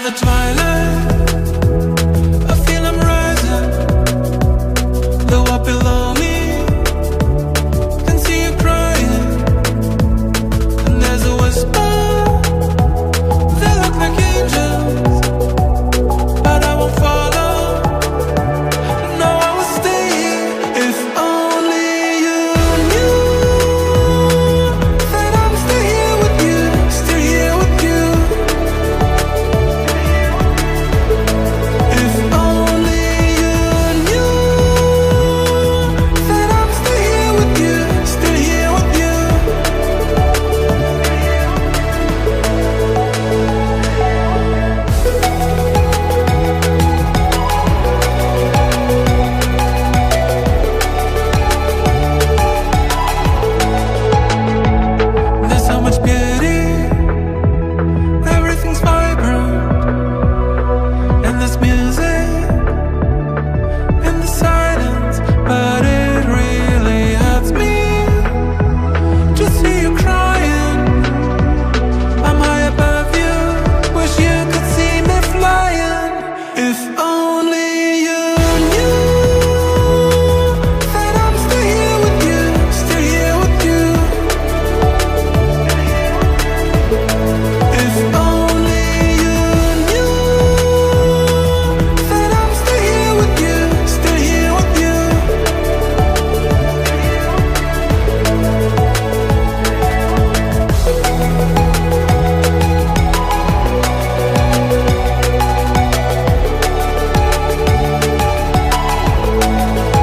the twilight, I feel I'm rising. Though up below me, can see you crying. And there's a whisper, they look like angels, but I won't follow. No, I will stay here. If only you knew that I'm still here with you, still here with you. If only you knew that I'm still here with you, still here with you. There's so much beauty, everything's vibrant, and there's music in the silence, but it really hurts me to see you crying. I'm high above you, wish you could see me flying. If only you knew that I'm still here with you, still here with you. If only you knew that I'm still here with you, still here with you.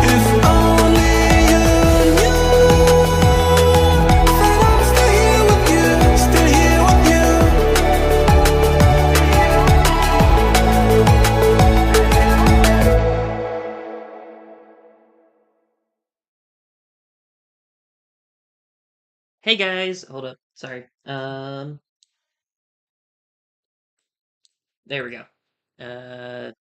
If only you knew that I'm still here with you, still here with you. Hey guys, hold up, sorry. There we go. There.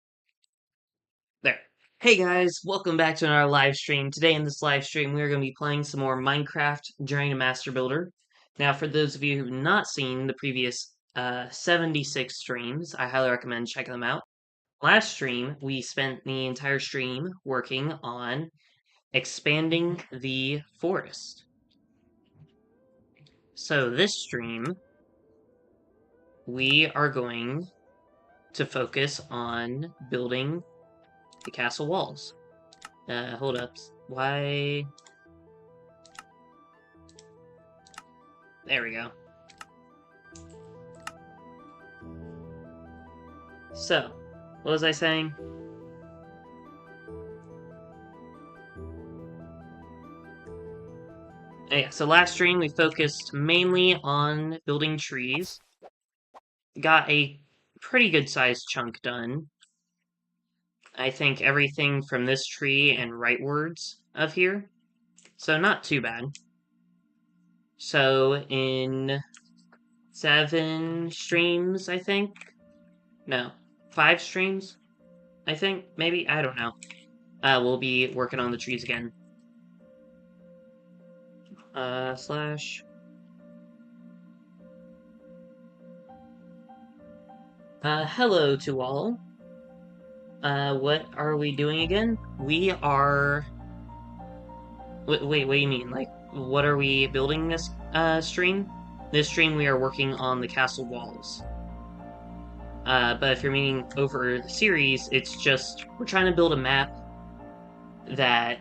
Hey guys, welcome back to another live stream. Today in this live stream, we are going to be playing some more Minecraft during a master builder. Now, for those of you who've not seen the previous 76 streams, I highly recommend checking them out. Last stream, we spent the entire stream working on expanding the forest. So this stream, we are going to focus on building the castle walls. Hold up. Why? There we go. So, what was I saying? Yeah, so last stream we focused mainly on building trees. Got a pretty good sized chunk done. I think everything from this tree and rightwards of here. So not too bad. So in 7 streams, I think? No, 5 streams? I think, maybe? I don't know. We'll be working on the trees again. Slash... hello to all. What are we doing again? We are... Wait, what do you mean? Like, what are we building this, stream? This stream we are working on the castle walls. But if you're meaning over the series, it's just, we're trying to build a map that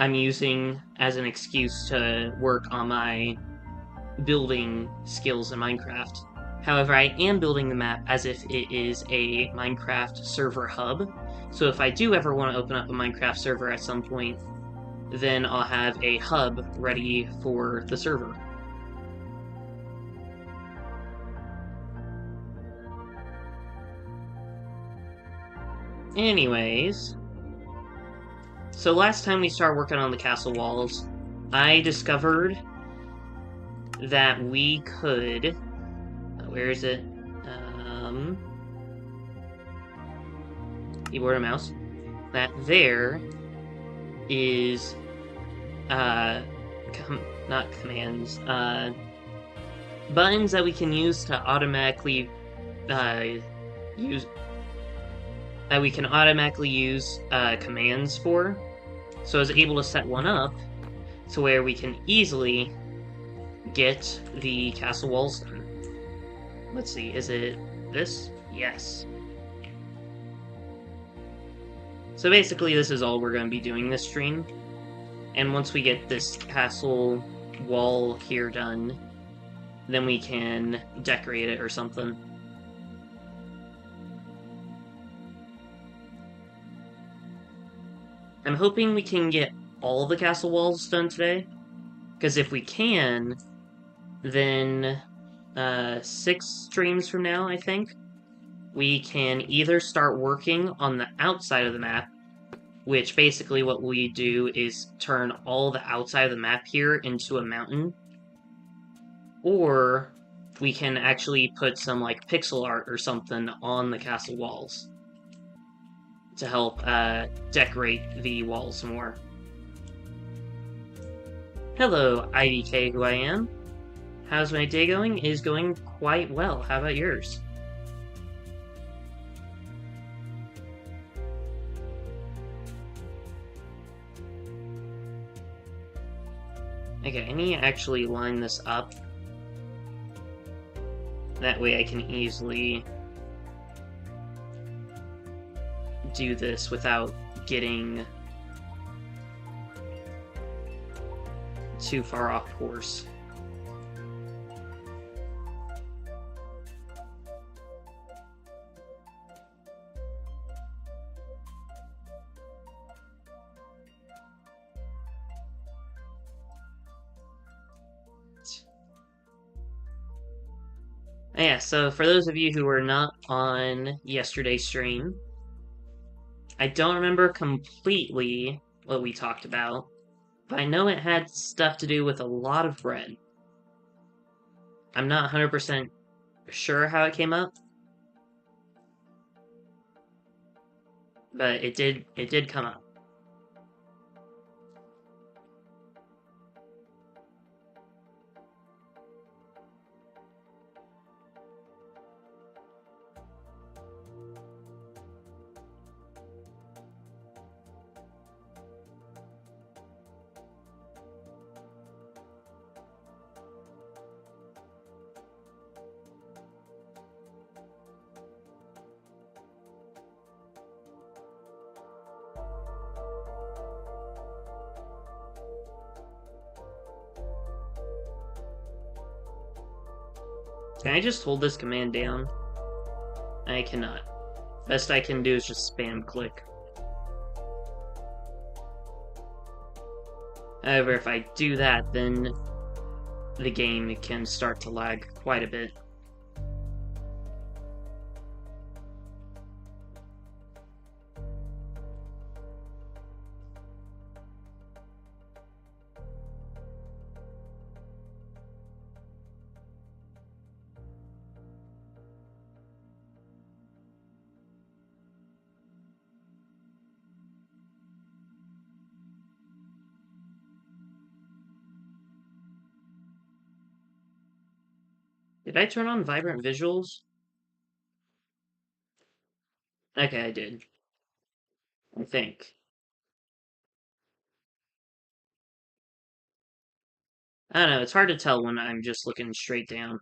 I'm using as an excuse to work on my building skills in Minecraft. However, I am building the map as if it is a Minecraft server hub, so if I do ever want to open up a Minecraft server at some point, then I'll have a hub ready for the server. Anyways, so last time we started working on the castle walls, I discovered that we could... Where is it? Keyboard and mouse. That there is, not commands, buttons that we can use to automatically, use that we can automatically use commands for. So I was able to set one up to where we can easily get the castle walls done. Let's see, is it this? Yes. So basically this is all we're going to be doing this stream. And once we get this castle wall here done, then we can decorate it or something. I'm hoping we can get all the castle walls done today, because if we can, then 6 streams from now, I think, we can either start working on the outside of the map, which basically what we do is turn all the outside of the map here into a mountain, or we can actually put some like pixel art or something on the castle walls to help decorate the walls more. Hello, IDK, who I am. How's my day going? It is going quite well. How about yours? Okay, I need to actually line this up. That way I can easily do this without getting too far off course. Yeah, so for those of you who were not on yesterday's stream, I don't remember completely what we talked about, but I know it had stuff to do with a lot of bread. I'm not 100% sure how it came up, but it did come up. Can I just hold this command down? I cannot. Best I can do is just spam click. However, if I do that, then the game can start to lag quite a bit. Did I turn on vibrant visuals? Okay, I did. I think. I don't know, it's hard to tell when I'm just looking straight down.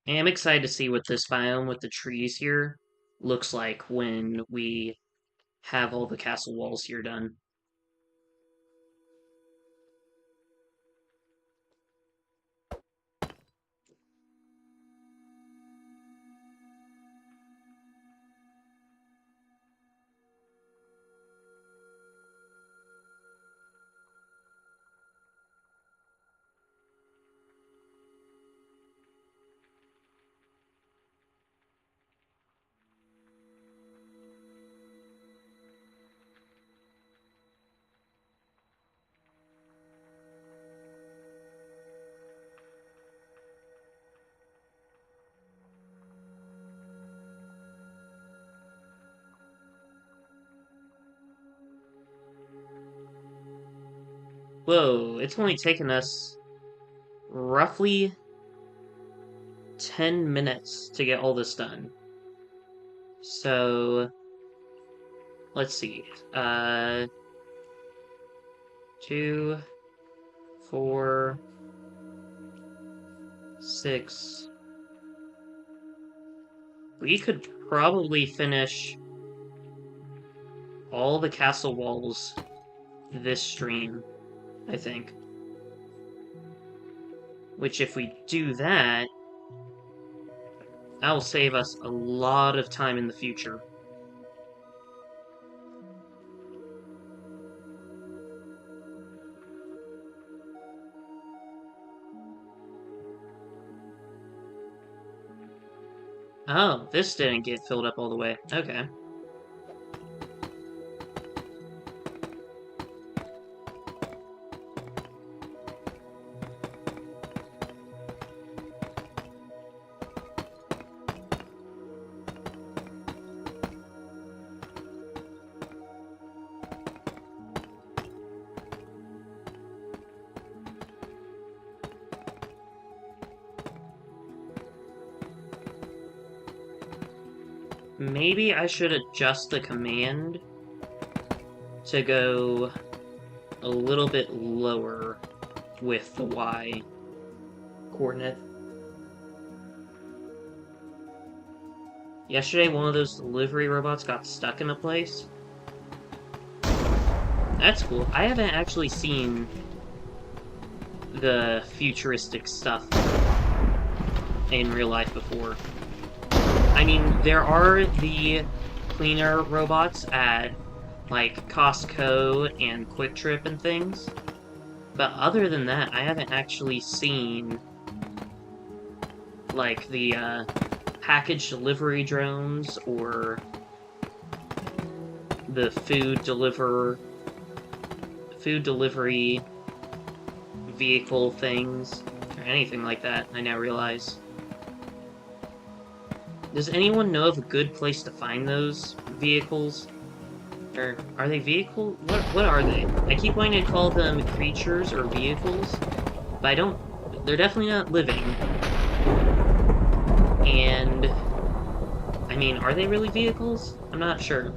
I am excited to see what this biome with the trees here looks like when we have all the castle walls here done. Whoa, it's only taken us roughly 10 minutes to get all this done. So, let's see. 2, 4, 6. We could probably finish all the castle walls this stream, I think. Which, if we do that, that'll save us a lot of time in the future. Oh, this didn't get filled up all the way. Okay. Maybe I should adjust the command to go a little bit lower with the Y coordinate. Yesterday, one of those delivery robots got stuck in a place. That's cool. I haven't actually seen the futuristic stuff in real life before. I mean, there are the cleaner robots at, like, Costco and Quick Trip and things. But other than that, I haven't actually seen, like, the, package delivery drones or the food delivery vehicle things, or anything like that, I now realize. Does anyone know of a good place to find those vehicles? Or are they vehicles? What are they? I keep wanting to call them creatures or vehicles, but I don't. They're definitely not living. And I mean, are they really vehicles? I'm not sure.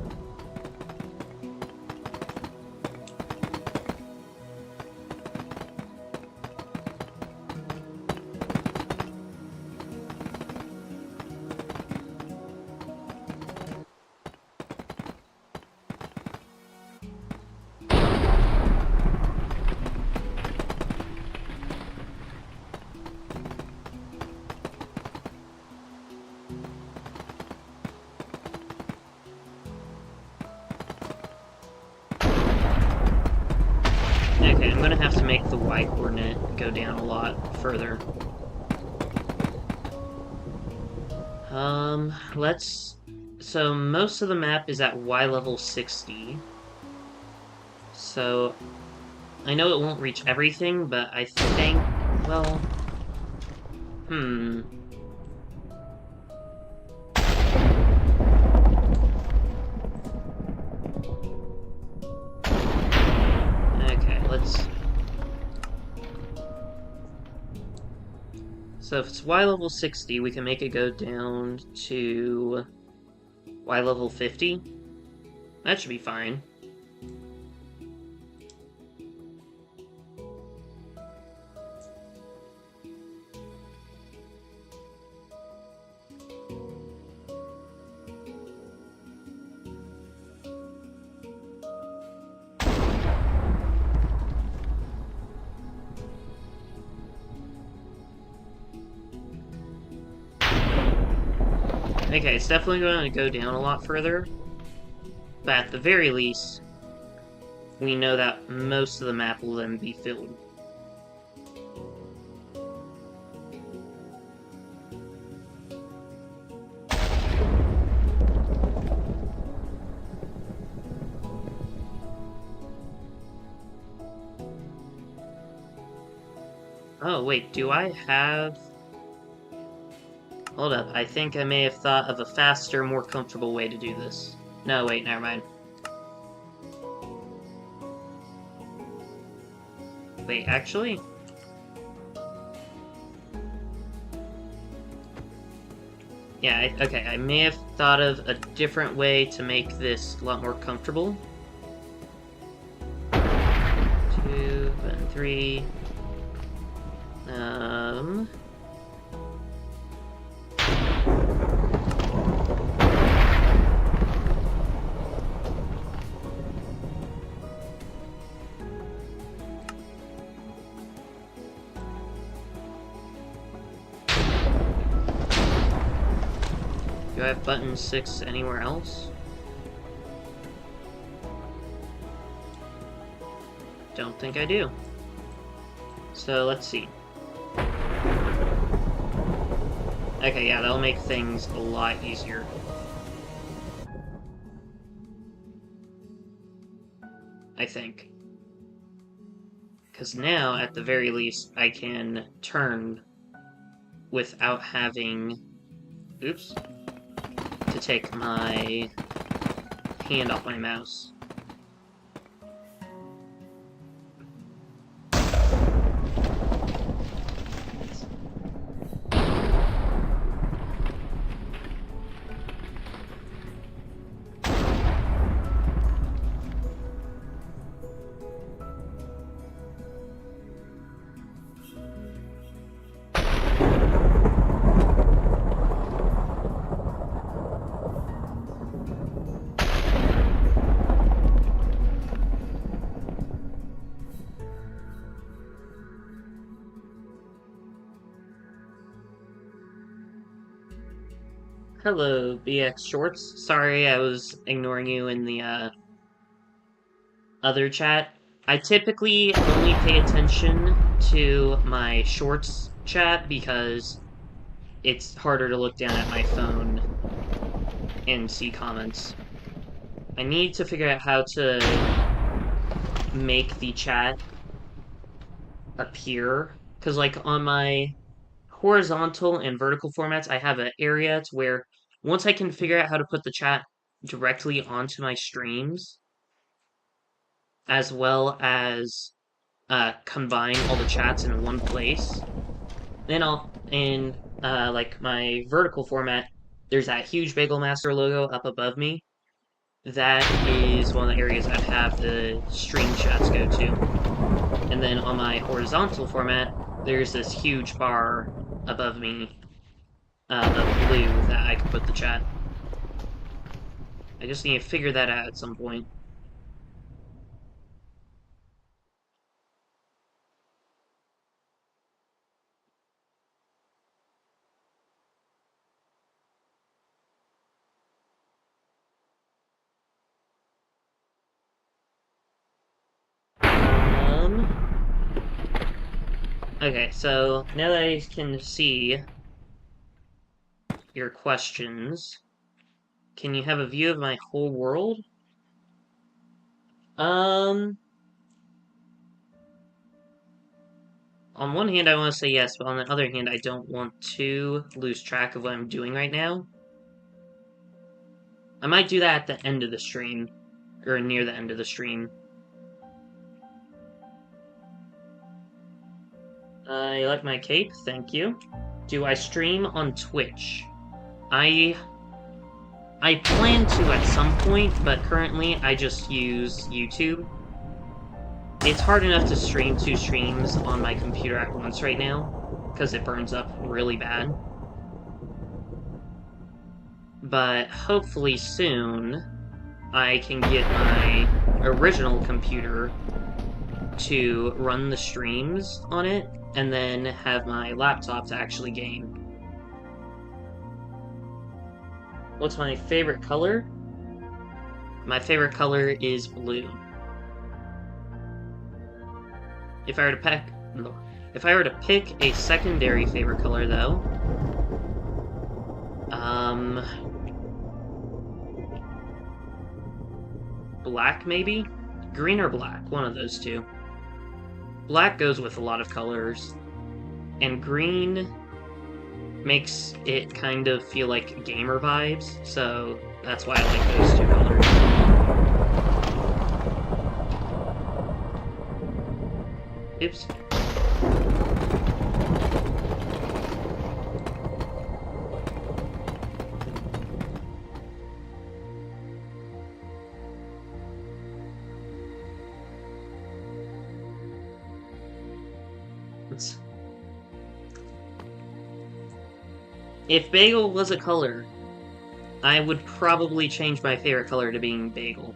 Okay, I'm gonna have to make the Y coordinate go down a lot further. So most of the map is at Y level 60. So, I know it won't reach everything, but I think, well, Okay, so if it's Y level 60, we can make it go down to Y level 50. That should be fine. Okay, it's definitely going to go down a lot further, but at the very least, we know that most of the map will then be filled. Oh, wait, do I have... Hold up, I think I may have thought of a faster, more comfortable way to do this. No, wait, never mind. Wait, actually? Yeah, okay, I may have thought of a different way to make this a lot more comfortable. 2 and 3. Do I have button 6 anywhere else? Don't think I do. So let's see. Okay, yeah, that'll make things a lot easier. I think. Because now, at the very least, I can turn without having... Oops. To take my hand off my mouse. Hello, BX Shorts. Sorry, I was ignoring you in the other chat. I typically only pay attention to my Shorts chat because it's harder to look down at my phone and see comments. I need to figure out how to make the chat appear, because like on my horizontal and vertical formats, I have an area to where once I can figure out how to put the chat directly onto my streams, as well as combine all the chats in one place, then like my vertical format, there's that huge BagelMaster logo up above me. That is one of the areas I'd have the stream chats go to. And then on my horizontal format, there's this huge bar above me of blue that I can put the chat. I just need to figure that out at some point. Okay, so now that I can see your questions, can you have a view of my whole world? On one hand, I want to say yes, but on the other hand, I don't want to lose track of what I'm doing right now. I might do that at the end of the stream, or near the end of the stream. I like my cape, thank you. Do I stream on Twitch? I plan to at some point, but currently I just use YouTube. It's hard enough to stream 2 streams on my computer at once right now, because it burns up really bad. But hopefully soon, I can get my original computer to run the streams on it, and then have my laptop to actually game. What's my favorite color? My favorite color is blue. If I were to pick a secondary favorite color, though, black maybe? Green or black, one of those two. Black goes with a lot of colors, and green makes it kind of feel like gamer vibes, so that's why I like those 2 colors. Oops. Let's... If bagel was a color, I would probably change my favorite color to being bagel.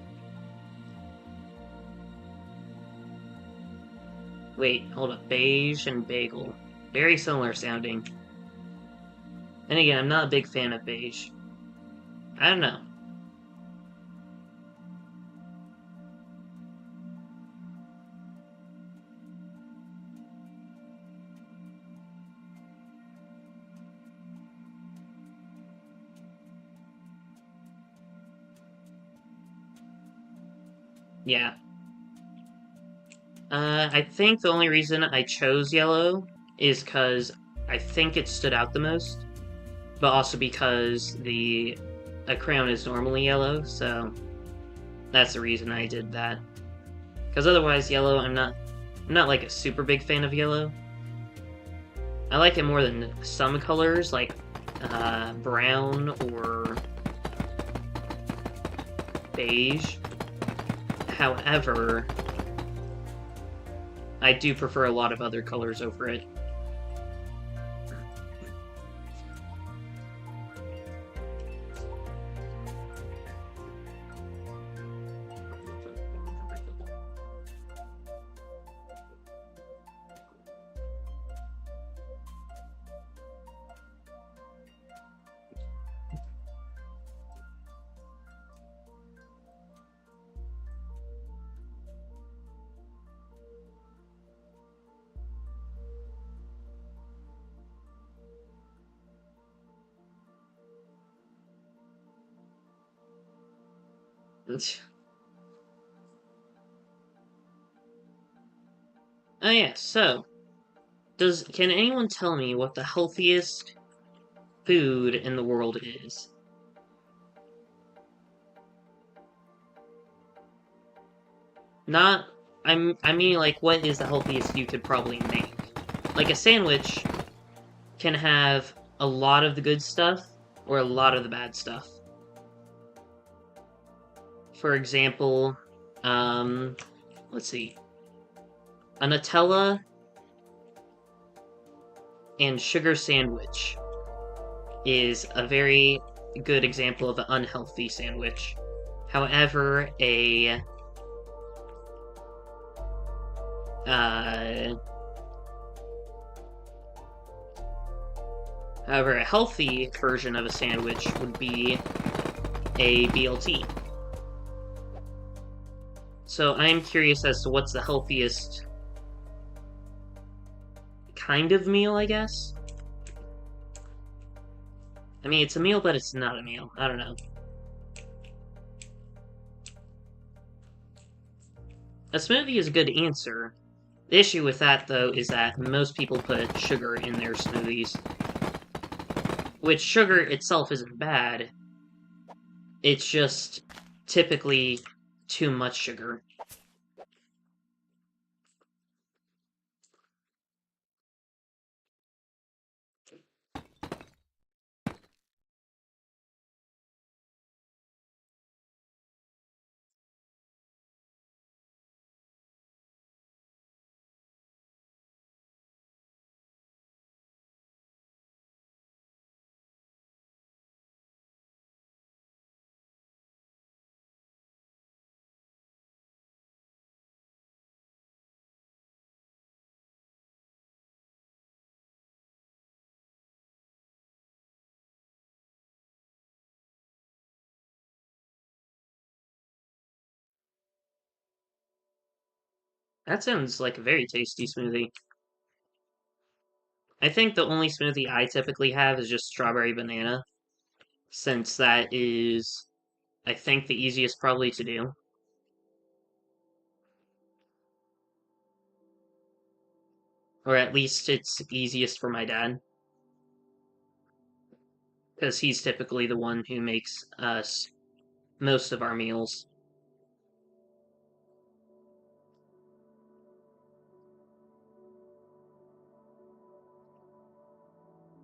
Wait, hold up. Beige and bagel. Very similar sounding. And again, I'm not a big fan of beige. I don't know. Yeah. I think the only reason I chose yellow is because I think it stood out the most, but also because a crayon is normally yellow, so that's the reason I did that. Because otherwise, yellow, I'm not like a super big fan of yellow. I like it more than some colors, like brown or beige. However, I do prefer a lot of other colors over it. Oh yeah, so can anyone tell me what the healthiest food in the world is? Not I mean like what is the healthiest you could probably make? Like a sandwich can have a lot of the good stuff or a lot of the bad stuff. For example, um let's see. A Nutella and sugar sandwich is a very good example of an unhealthy sandwich. However, uh, a healthy version of a sandwich would be a BLT. So I'm curious as to what's the healthiest kind of meal, I guess. I mean, it's a meal, but it's not a meal. I don't know. A smoothie is a good answer. The issue with that, though, is that most people put sugar in their smoothies. Which sugar itself isn't bad. It's just typically too much sugar. That sounds like a very tasty smoothie. I think the only smoothie I typically have is just strawberry banana, since that is, I think, the easiest probably to do. Or at least it's easiest for my dad, because he's typically the one who makes us most of our meals.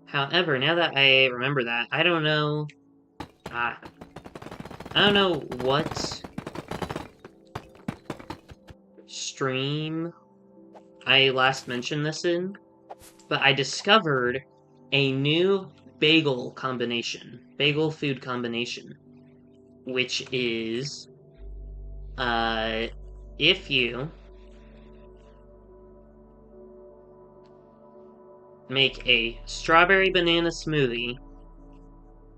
However, now that I remember that, I don't know... I don't know what stream I last mentioned this in, but I discovered a new bagel food combination, which is, if you make a strawberry banana smoothie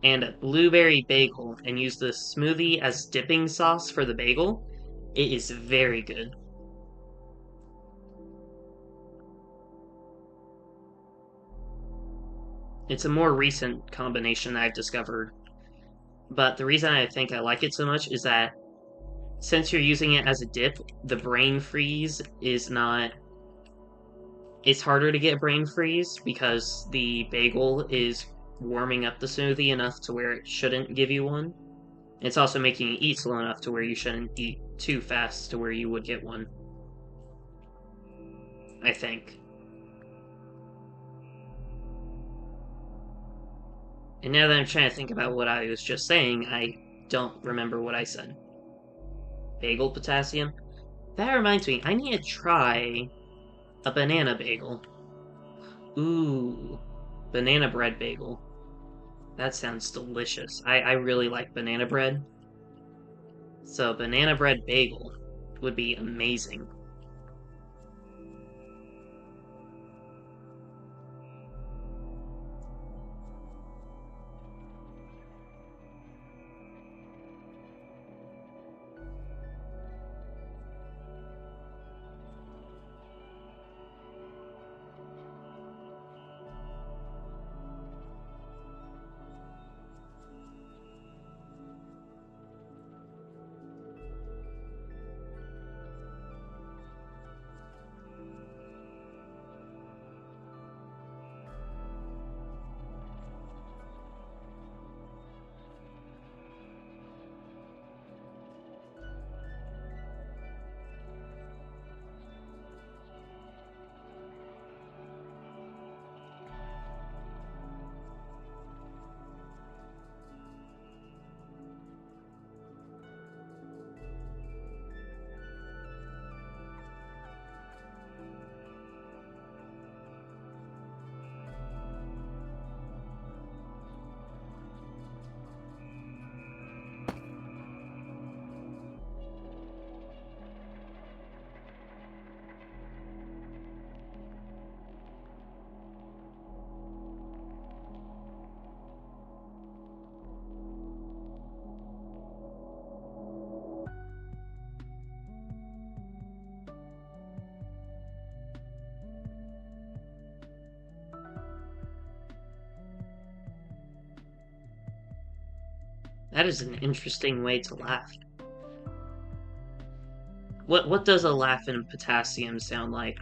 and a blueberry bagel and use the smoothie as dipping sauce for the bagel, it is very good. It's a more recent combination that I've discovered, but the reason I think I like it so much is that since you're using it as a dip, the brain freeze is not... It's harder to get brain freeze because the bagel is warming up the smoothie enough to where it shouldn't give you one. It's also making you eat slow enough to where you shouldn't eat too fast to where you would get one. I think. And now that I'm trying to think about what I was just saying, I don't remember what I said. Bagel potassium? That reminds me, I need to try a banana bagel. Ooh, banana bread bagel. That sounds delicious. I really like banana bread. So banana bread bagel would be amazing. That is an interesting way to laugh. What does a laugh in potassium sound like?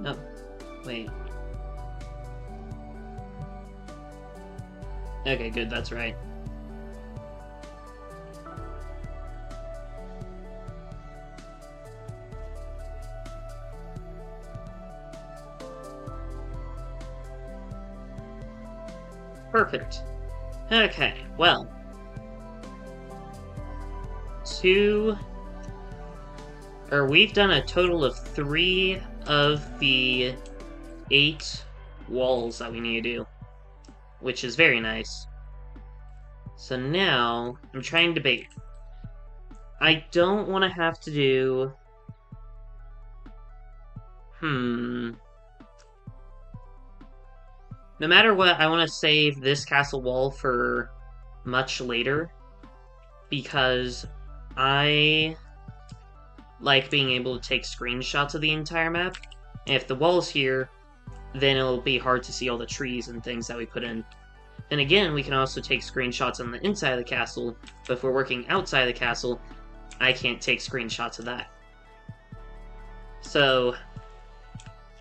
Oh, wait. Okay, good, that's right. Perfect. Okay, well. we've done a total of 3 of the 8 walls that we need to do, which is very nice. So now, I'm trying to debate. I don't want to have to do... No matter what, I want to save this castle wall for much later, because I like being able to take screenshots of the entire map. And if the wall's here, then it'll be hard to see all the trees and things that we put in. And again, we can also take screenshots on the inside of the castle, but if we're working outside of the castle, I can't take screenshots of that. So,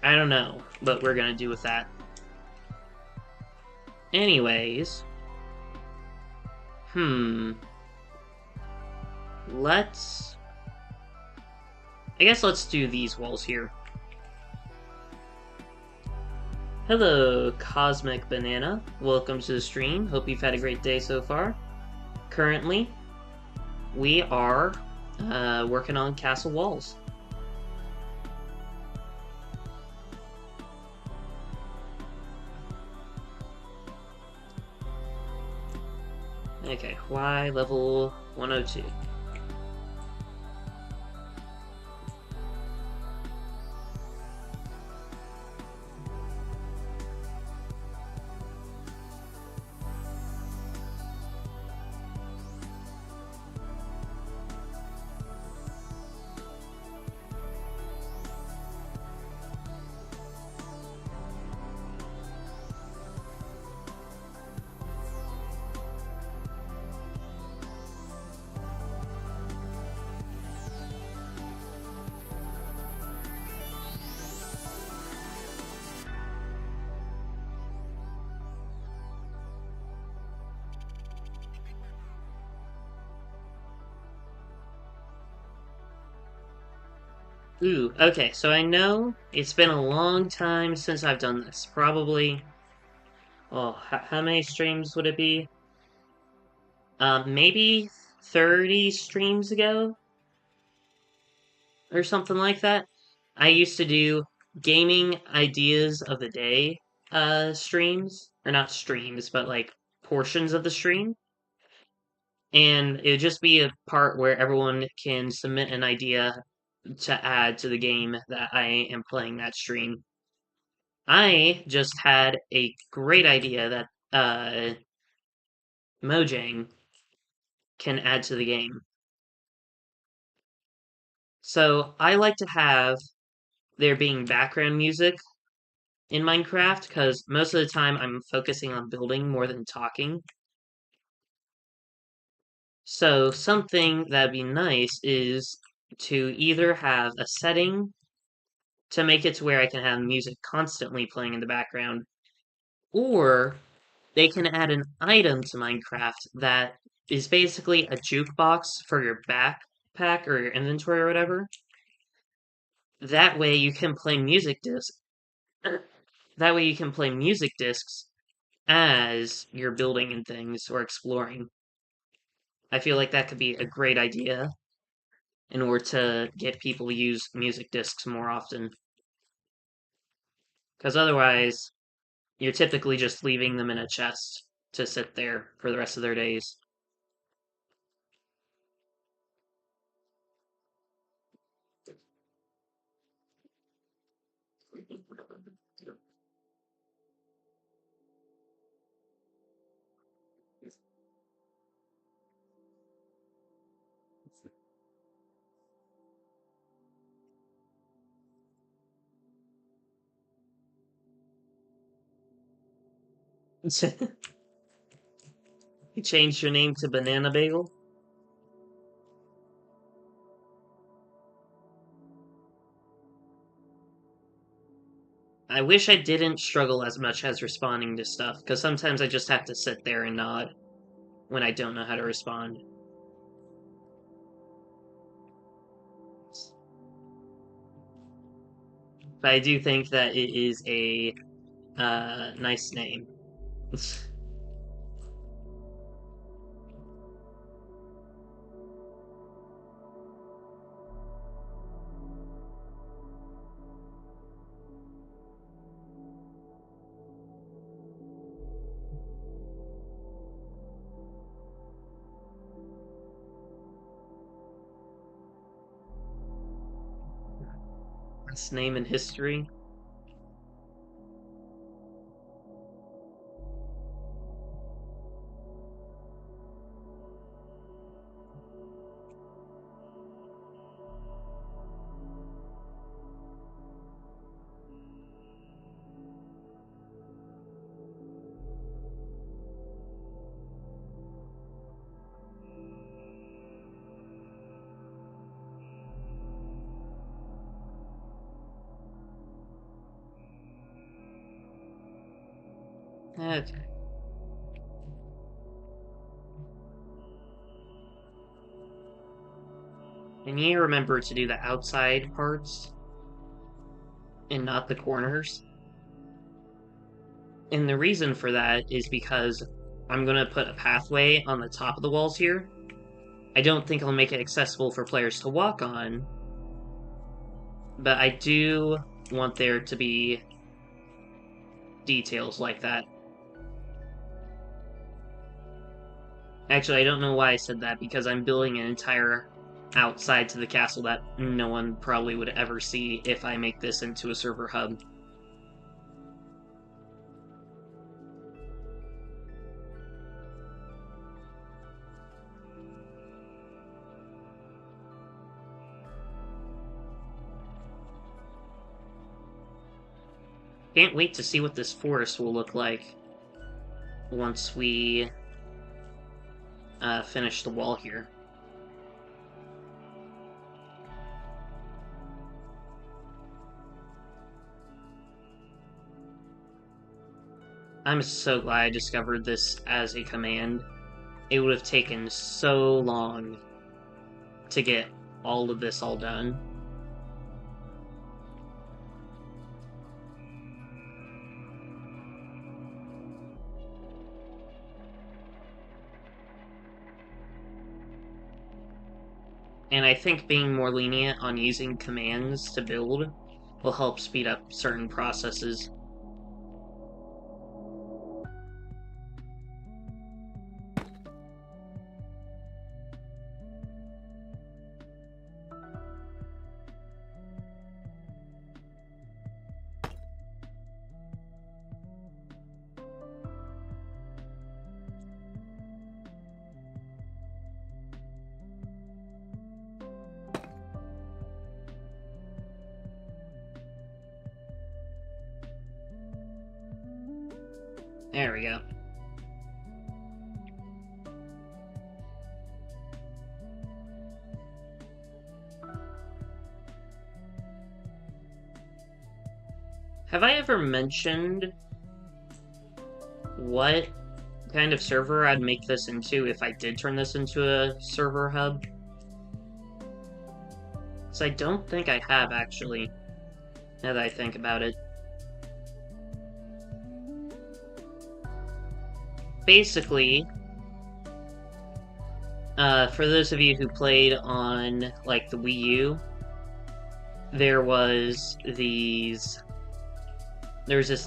I don't know what we're gonna do with that. Anyways, I guess let's do these walls here. Hello, Cosmic Banana. Welcome to the stream. Hope you've had a great day so far. Currently, we are working on castle walls. Okay, Y level 102. Ooh, okay, so I know it's been a long time since I've done this. Probably, oh, how many streams would it be? Maybe 30 streams ago? Or something like that. I used to do gaming ideas of the day streams. Or not streams, but like portions of the stream. And it would just be a part where everyone can submit an idea to add to the game that I am playing that stream. I just had a great idea that Mojang can add to the game. So I like to have there being background music in Minecraft because most of the time I'm focusing on building more than talking. So something that'd be nice is to either have a setting to make it to where I can have music constantly playing in the background, or they can add an item to Minecraft that is basically a jukebox for your backpack or your inventory or whatever. That way you can play music discs. That way you can play music discs as you're building and things or exploring. I feel like that could be a great idea in order to get people to use music discs more often. Because otherwise, you're typically just leaving them in a chest to sit there for the rest of their days. You changed your name to Banana Bagel? I wish I didn't struggle as much as responding to stuff, because sometimes I just have to sit there and nod when I don't know how to respond. But I do think that it is a nice name. Its name in history. Okay. And you remember to do the outside parts and not the corners. And the reason for that is because I'm going to put a pathway on the top of the walls here. I don't think I'll make it accessible for players to walk on, but I do want there to be details like that. Actually, I don't know why I said that, because I'm building an entire outside to the castle that no one probably would ever see if I make this into a server hub. Can't wait to see what this forest will look like once we finish the wall here. I'm so glad I discovered this as a command. It would have taken so long to get all of this all done. And I think being more lenient on using commands to build will help speed up certain processes. There we go. Have I ever mentioned what kind of server I'd make this into if I did turn this into a server hub? So I don't think I have, actually, now that I think about it. Basically, for those of you who played on, like, the Wii U, there was this,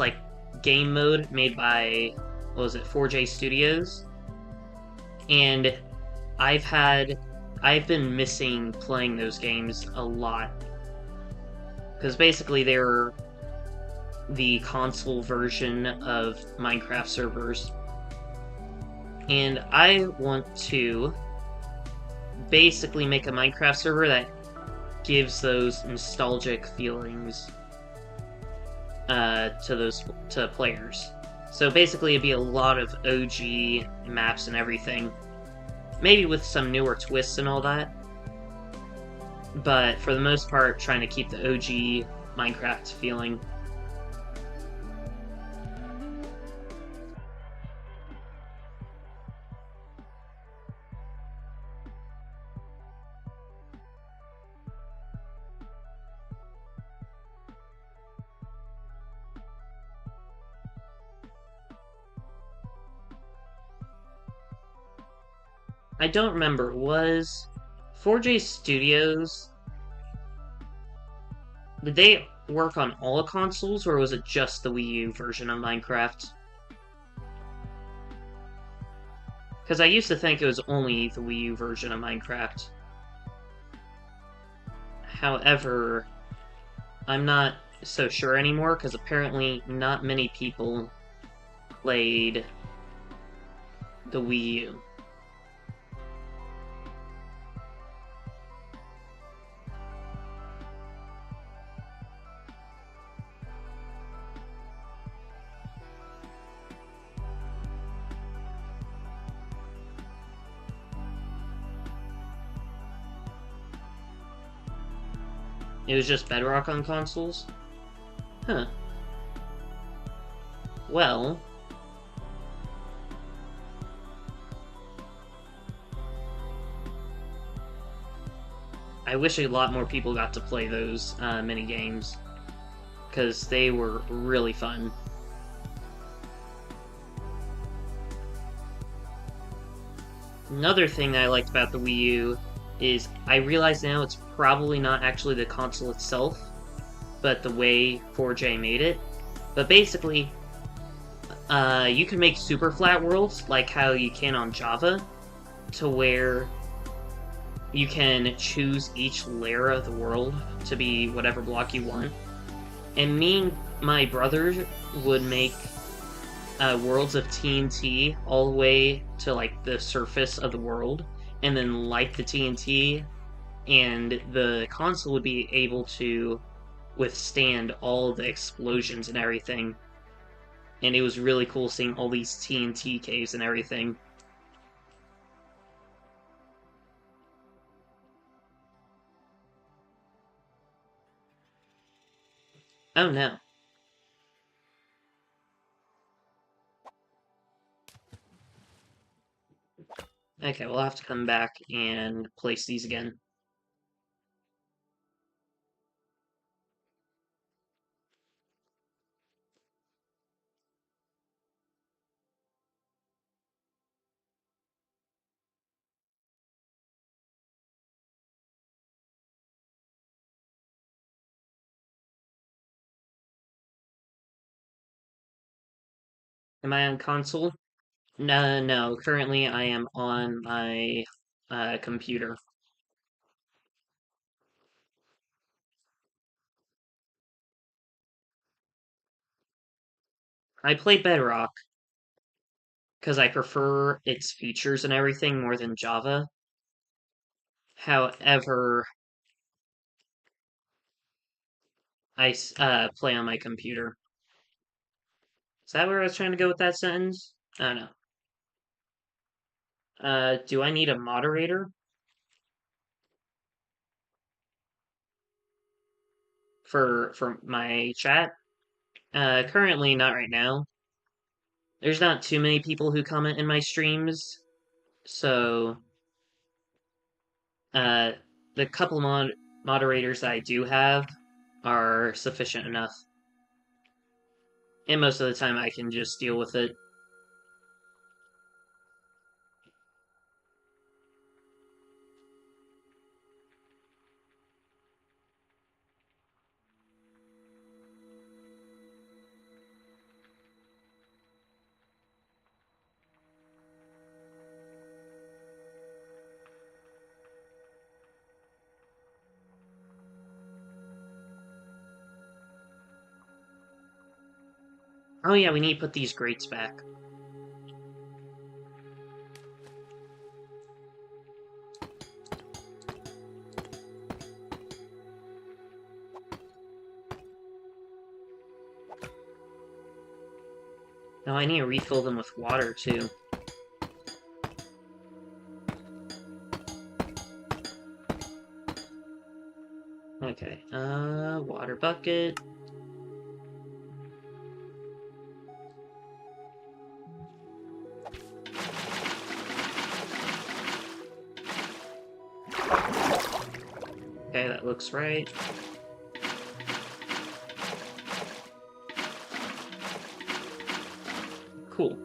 like, game mode made by, what was it, 4J Studios? And I've been missing playing those games a lot. Because basically they were the console version of Minecraft servers. And I want to basically make a Minecraft server that gives those nostalgic feelings to players. So basically it'd be a lot of OG maps and everything. Maybe with some newer twists and all that. But for the most part, trying to keep the OG Minecraft feeling. I don't remember, was 4J Studios, did they work on all consoles, or was it just the Wii U version of Minecraft? Because I used to think it was only the Wii U version of Minecraft. However, I'm not so sure anymore because apparently not many people played the Wii U. It was just Bedrock on consoles? Huh. Well, I wish a lot more people got to play those mini games because they were really fun. Another thing that I liked about the Wii U is I realize now it's probably not actually the console itself, but the way 4J made it. But basically, you can make super flat worlds like how you can on Java, to where you can choose each layer of the world to be whatever block you want. And me and my brother would make worlds of TNT all the way to like the surface of the world, and then light the TNT, and the console would be able to withstand all the explosions and everything. And it was really cool seeing all these TNT caves and everything. Oh no. Okay, we'll have to come back and place these again. Am I on console? No, no. Currently, I am on my computer. I play Bedrock because I prefer its features and everything more than Java. However, I play on my computer. Is that where I was trying to go with that sentence? I don't know. Do I need a moderator for my chat? Currently, not right now. There's not too many people who comment in my streams, so uh, the couple moderators that I do have are sufficient enough. And most of the time, I can just deal with it. Oh yeah, we need to put these grates back. Now I need to refill them with water too. Okay, water bucket. Okay, that looks right. Cool.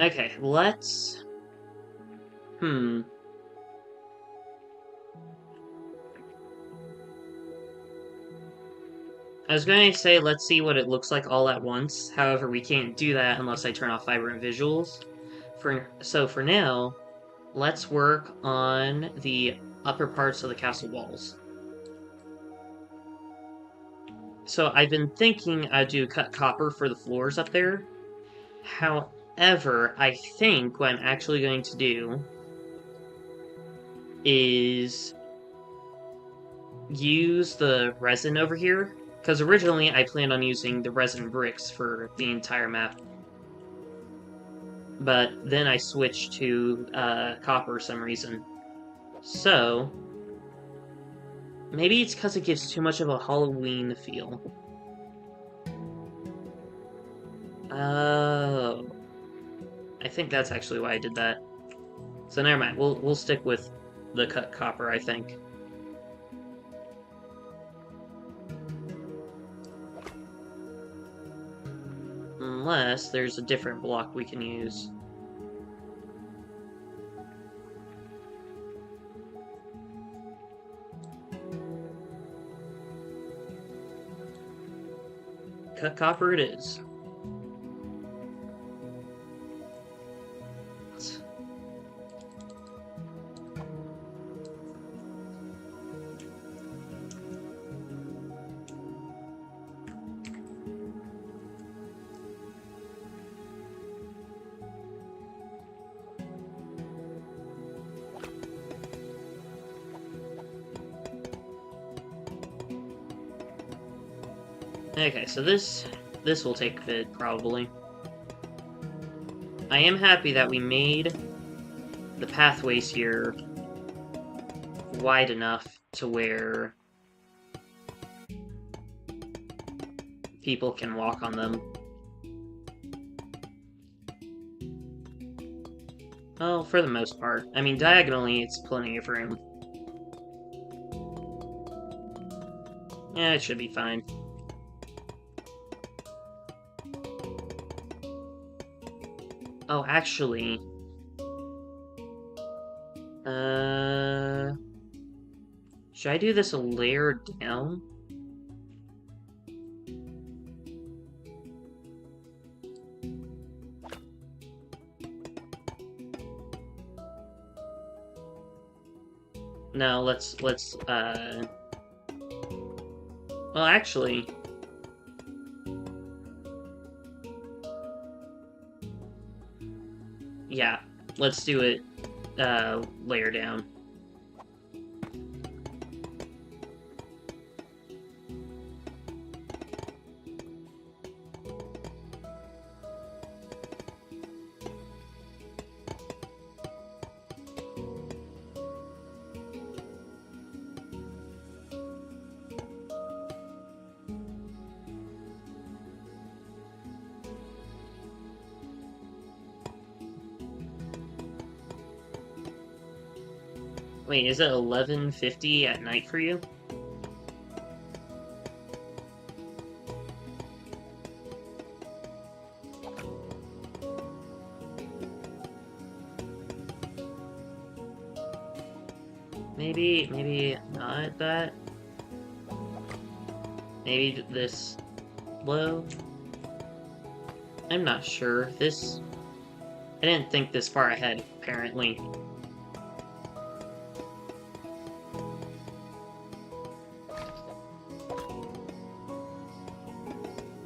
Okay, let's... I was going to say let's see what it looks like all at once. However, we can't do that unless I turn off vibrant visuals. So for now, let's work on the upper parts of the castle walls. So I've been thinking I'd do cut copper for the floors up there. However, I think what I'm actually going to do is use the resin over here, because originally I planned on using the resin bricks for the entire map. But then I switched to copper for some reason. So, maybe it's because it gives too much of a Halloween feel. Oh. I think that's actually why I did that. So never mind, we'll stick with the cut copper, I think. Unless there's a different block we can use. Cut copper it is. Okay, so this will take a bit, probably. I am happy that we made the pathways here wide enough to where people can walk on them. Well, for the most part. I mean, diagonally, it's plenty of room. Yeah, it should be fine. Oh, actually... Should I do this a layer down? No, let's, well, actually... Yeah, let's do it, layer down. Wait, is it 11:50 at night for you? Maybe not that. Maybe this low? I'm not sure. I didn't think this far ahead, apparently.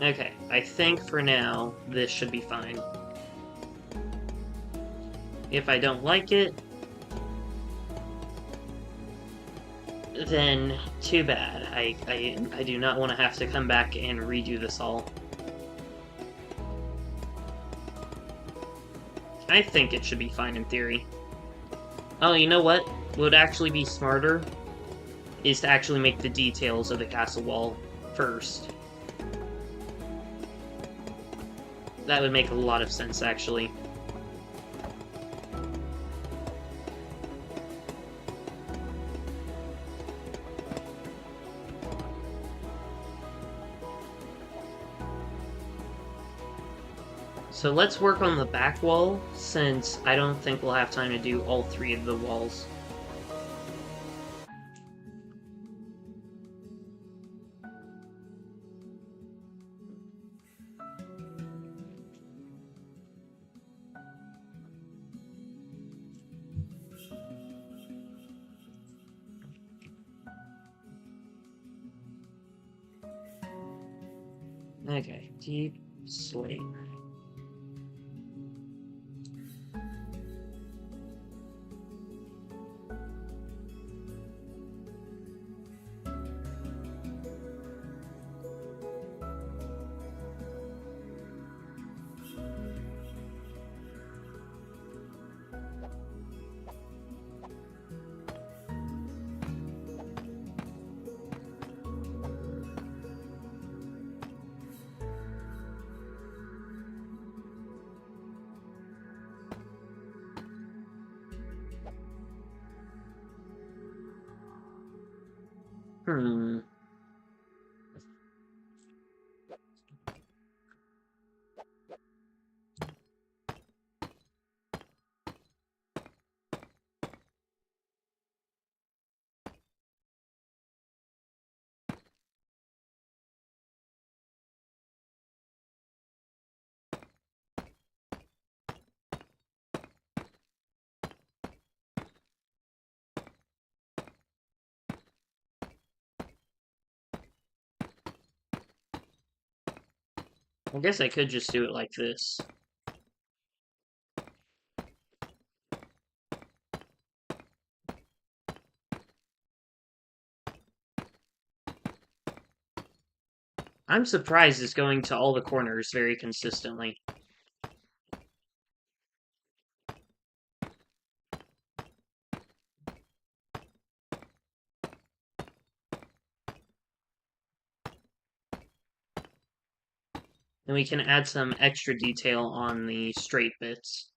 Okay, I think for now, this should be fine. If I don't like it, then too bad. I do not want to have to come back and redo this all. I think it should be fine in theory. Oh, you know what? What would actually be smarter is to actually make the details of the castle wall first. That would make a lot of sense, actually. So let's work on the back wall, since I don't think we'll have time to do all three of the walls. Okay, deep sleep. Hmm. I guess I could just do it like this. I'm surprised it's going to all the corners very consistently. And we can add some extra detail on the straight bits.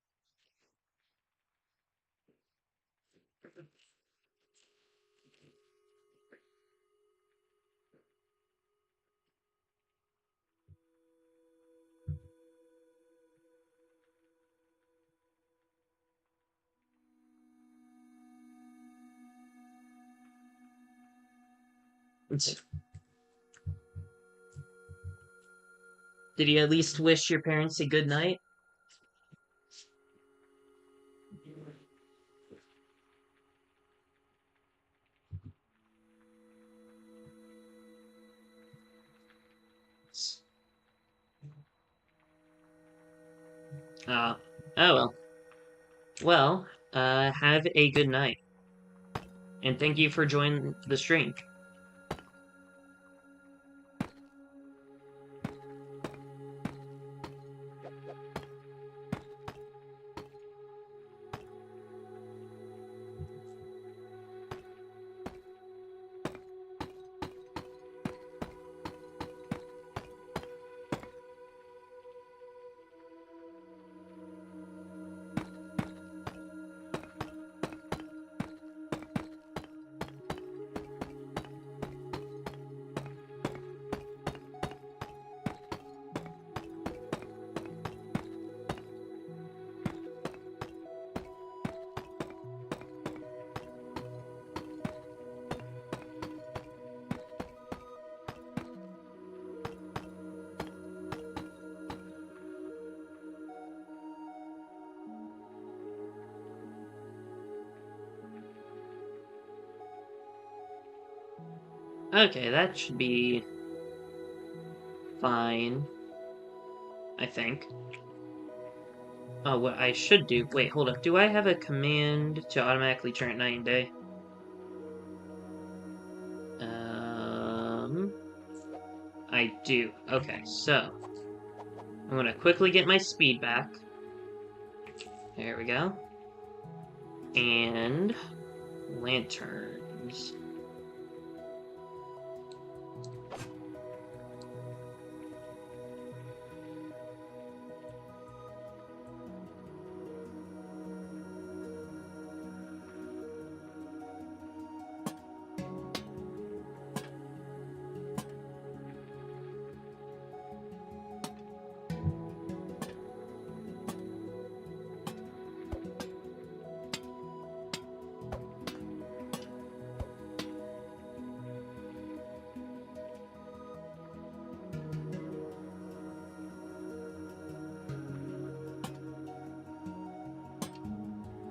Did you at least wish your parents a good night? Uh, oh well. Well, have a good night. And thank you for joining the stream. Okay, that should be fine, I think. Oh, what I should do... Wait, hold up. Do I have a command to automatically turn it night and day? I do. Okay, so... I'm gonna quickly get my speed back. There we go. And... lanterns.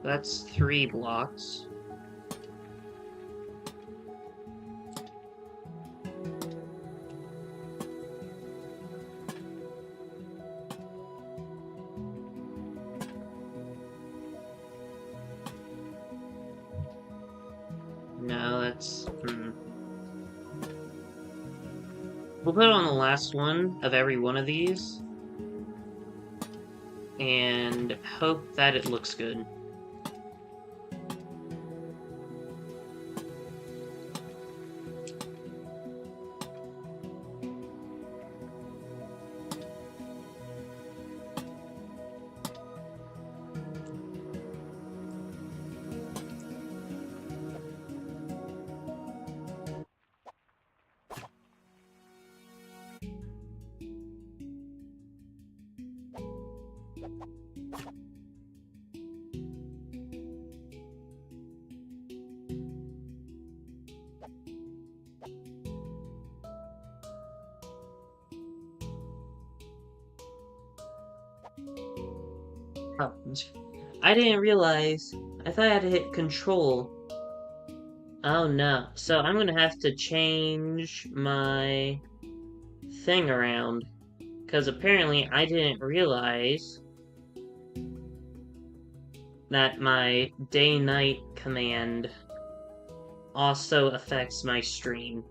That's 3 blocks. cats. We'll put it on the last one of every one of these, and hope that it looks good. Oh, I didn't realize. I thought I had to hit control. Oh no. So I'm gonna have to change my thing around. Because apparently I didn't realize that my day-night command also affects my stream.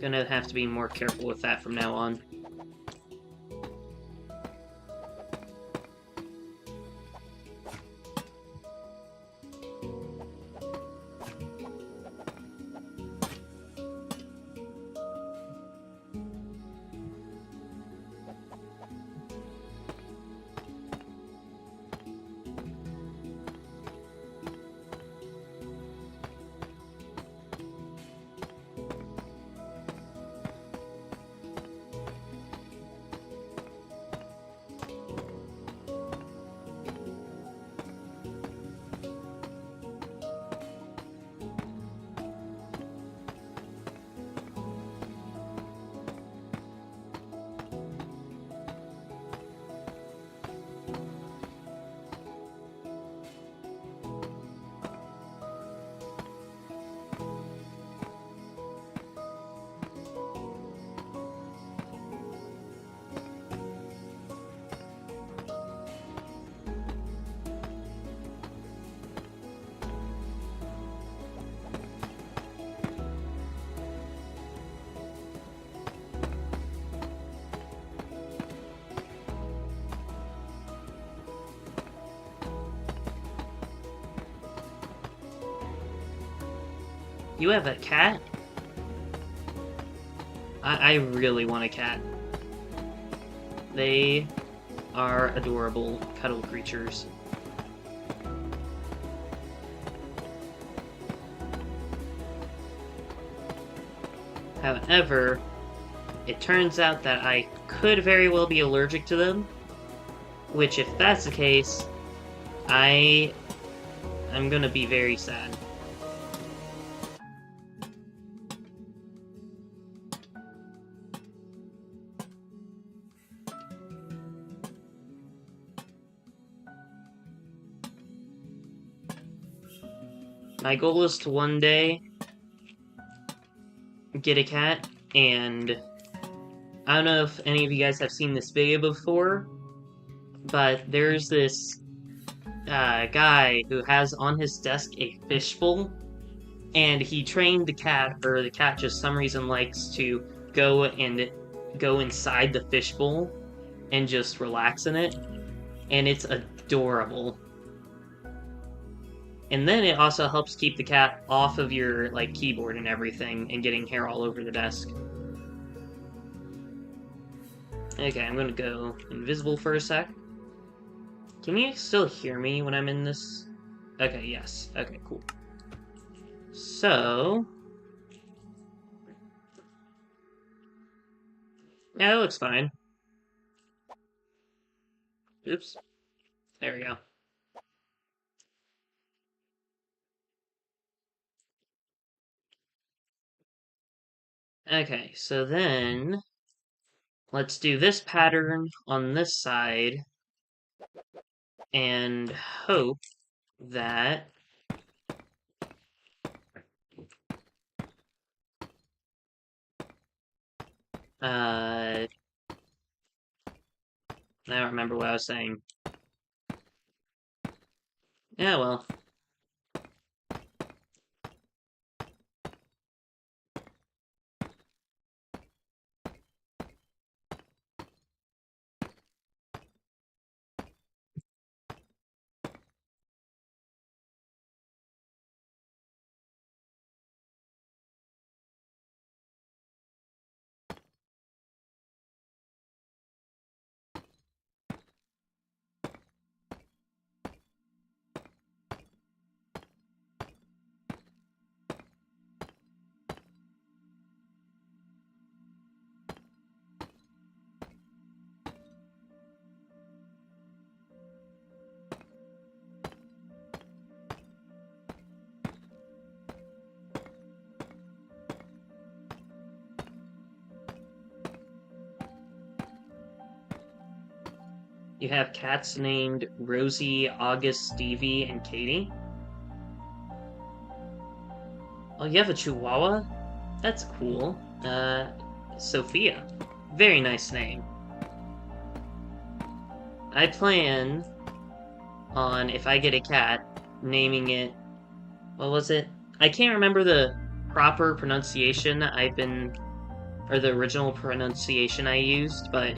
Gonna have to be more careful with that from now on. You have a cat? I really want a cat. They are adorable cuddle creatures. However, it turns out that I could very well be allergic to them, which if that's the case, I'm gonna be very sad. My goal is to one day get a cat, and I don't know if any of you guys have seen this video before, but there's this guy who has on his desk a fishbowl, and he trained the cat, or the cat just some reason likes to go inside the fishbowl and just relax in it, and it's adorable. And then it also helps keep the cat off of your like keyboard and everything and getting hair all over the desk. Okay, I'm gonna go invisible for a sec. Can you still hear me when I'm in this? Okay, yes. Okay, cool. So... yeah, it looks fine. Oops. There we go. Okay, so then... let's do this pattern on this side and hope that I don't remember what I was saying. Yeah, well. You have cats named Rosie, August, Stevie, and Katie. Oh, you have a Chihuahua? That's cool. Sophia. Very nice name. I plan on, if I get a cat, naming it. What was it? I can't remember the proper pronunciation or the original pronunciation I used, but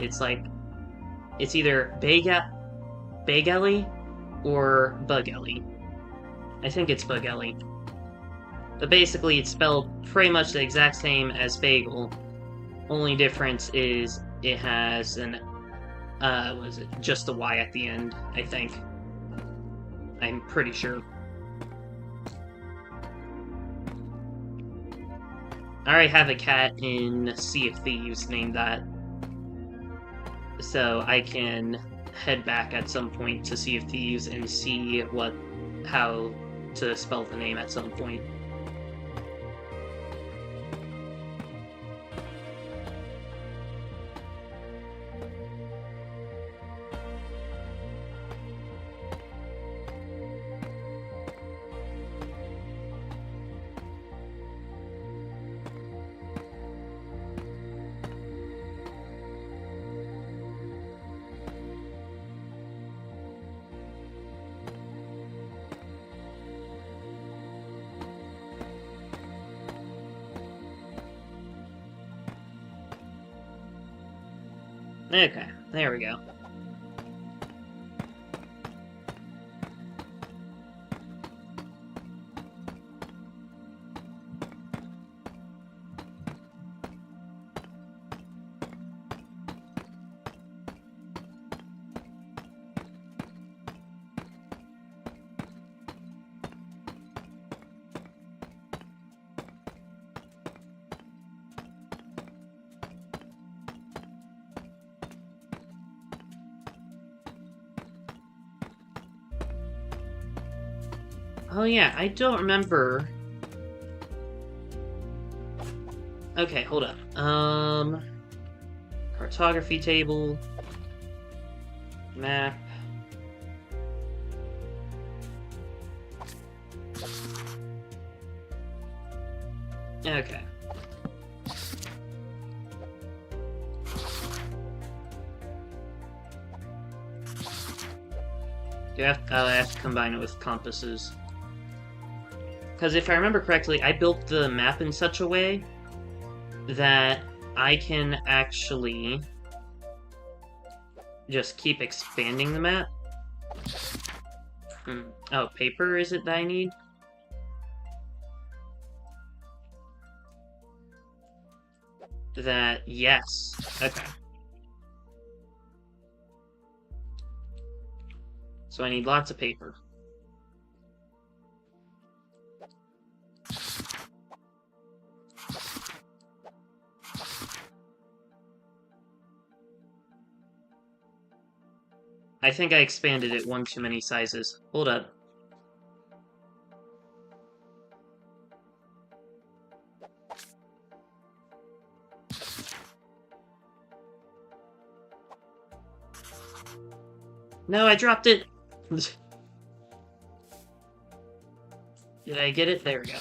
it's either Bagelly or Bugelly. I think it's Bugelly. But basically, it's spelled pretty much the exact same as bagel. Only difference is it has what is it? Just a Y at the end, I think. I'm pretty sure. I already have a cat in Sea of Thieves named that. So I can head back at some point to Sea of Thieves and see how to spell the name at some point. Okay, there we go. Oh yeah, I don't remember. Okay, hold up. Cartography table. Map. Okay. I have to combine it with compasses. Because if I remember correctly, I built the map in such a way that I can actually just keep expanding the map. Oh, paper is it that I need? Yes. Okay. So I need lots of paper. I think I expanded it one too many sizes. Hold up. No, I dropped it! Did I get it? There we go.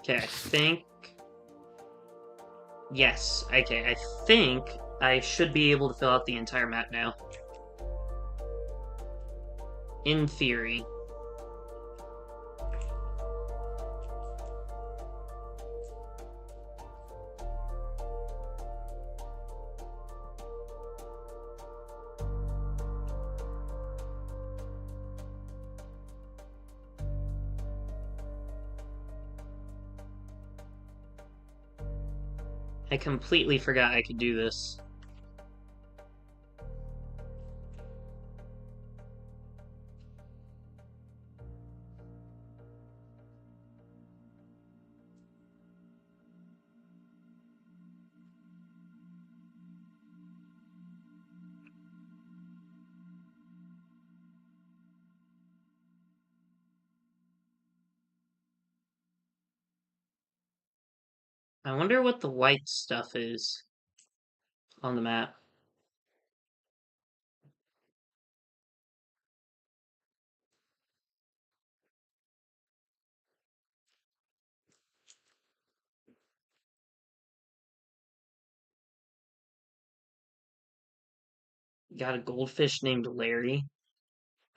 Okay, I think... Yes, okay, I think I should be able to fill out the entire map now. In theory. I completely forgot I could do this. I wonder what the white stuff is on the map. Got a goldfish named Larry.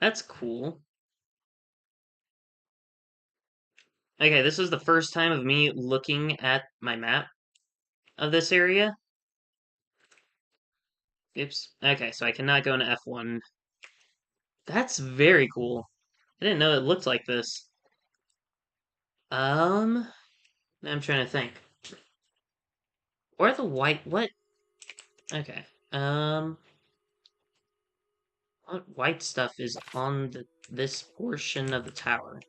That's cool. Okay, this is the first time of me looking at my map of this area. Oops. Okay, so I cannot go into F1. That's very cool. I didn't know it looked like this. I'm trying to think. Or the white, what? Okay. What white stuff is on this portion of the tower?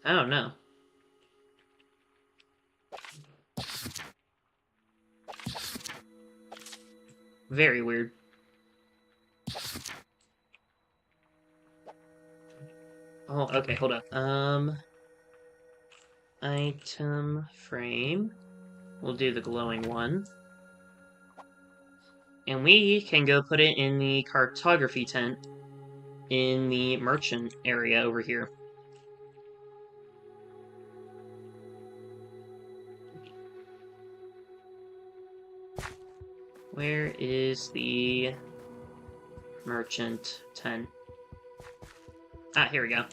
I don't know. Very weird. Oh, okay, hold up. Item frame. We'll do the glowing one. And we can go put it in the cartography tent in the merchant area over here. Where is the merchant tent? Ah, here we go.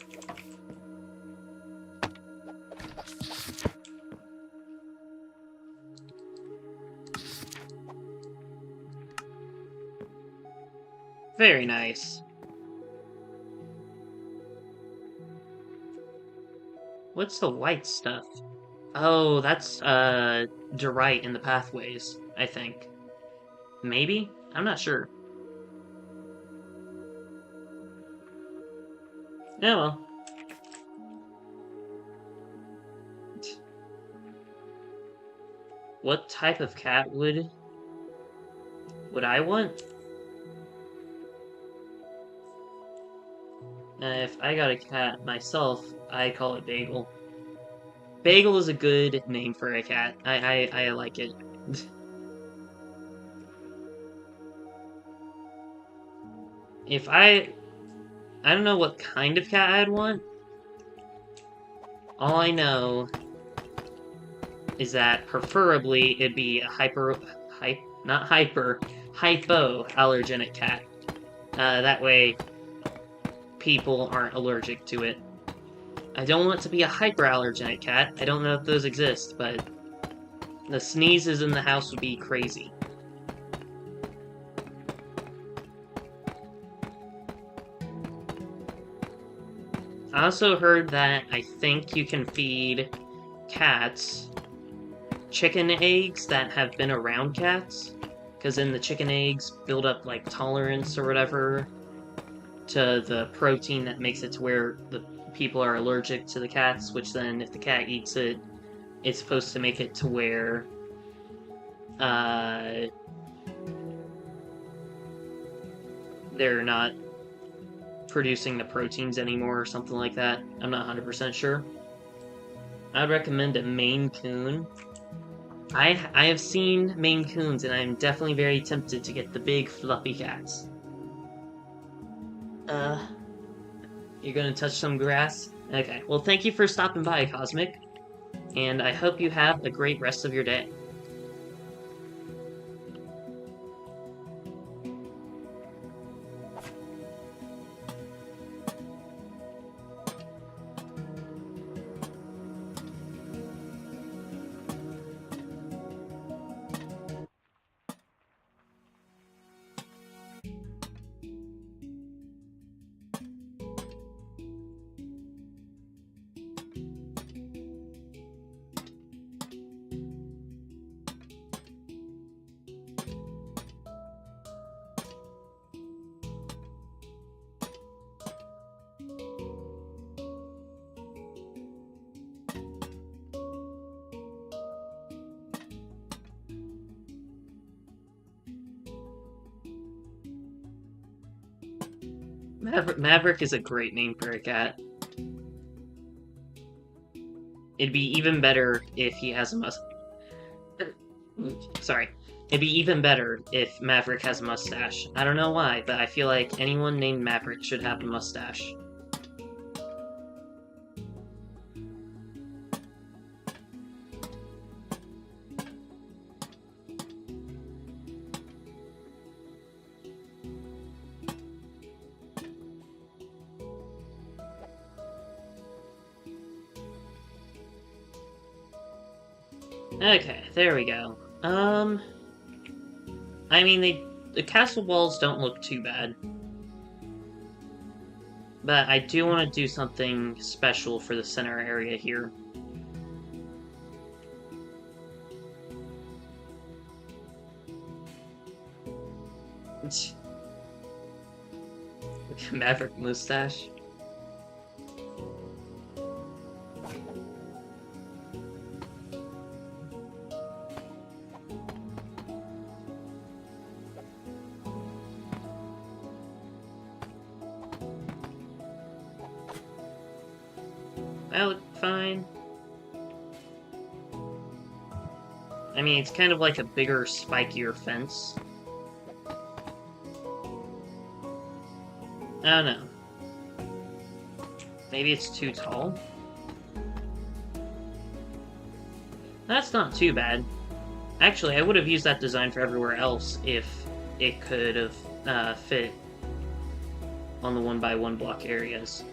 Very nice. What's the white stuff? Oh, that's, Derite in the pathways, I think. Maybe? I'm not sure. Yeah, well. What type of cat would I want? If I got a cat myself, I'd call it Bagel. Bagel is a good name for a cat. I like it. If I don't know what kind of cat I'd want. All I know is that preferably it'd be a hypoallergenic cat. That way people aren't allergic to it. I don't want it to be a hyperallergenic cat. I don't know if those exist, but the sneezes in the house would be crazy. I also heard that I think you can feed cats chicken eggs that have been around cats, because then the chicken eggs build up like tolerance or whatever to the protein that makes it to where the people are allergic to the cats, which then if the cat eats it, it's supposed to make it to where they're not producing the proteins anymore or something like that. I'm not 100% sure. I would recommend a Maine Coon. I have seen Maine Coons, and I'm definitely very tempted to get the big fluffy cats. Uh, you're gonna touch some grass? Okay, well thank you for stopping by, Cosmic, and I hope you have a great rest of your day. Maverick is a great name for a cat. It'd be even better if he has a Sorry. It'd be even better if Maverick has a mustache. I don't know why, but I feel like anyone named Maverick should have a mustache. Okay, there we go. I mean, the castle walls don't look too bad. But I do want to do something special for the center area here. Maverick mustache. That looked fine. I mean, it's kind of like a bigger, spikier fence. I don't know. Maybe it's too tall? That's not too bad. Actually, I would have used that design for everywhere else if it could have fit on the 1x1 block areas.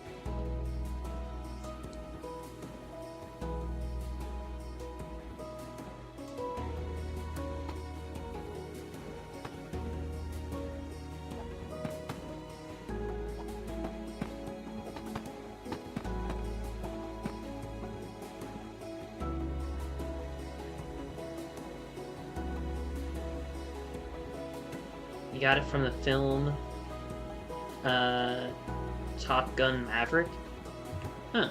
You got it from the film Top Gun Maverick? Huh.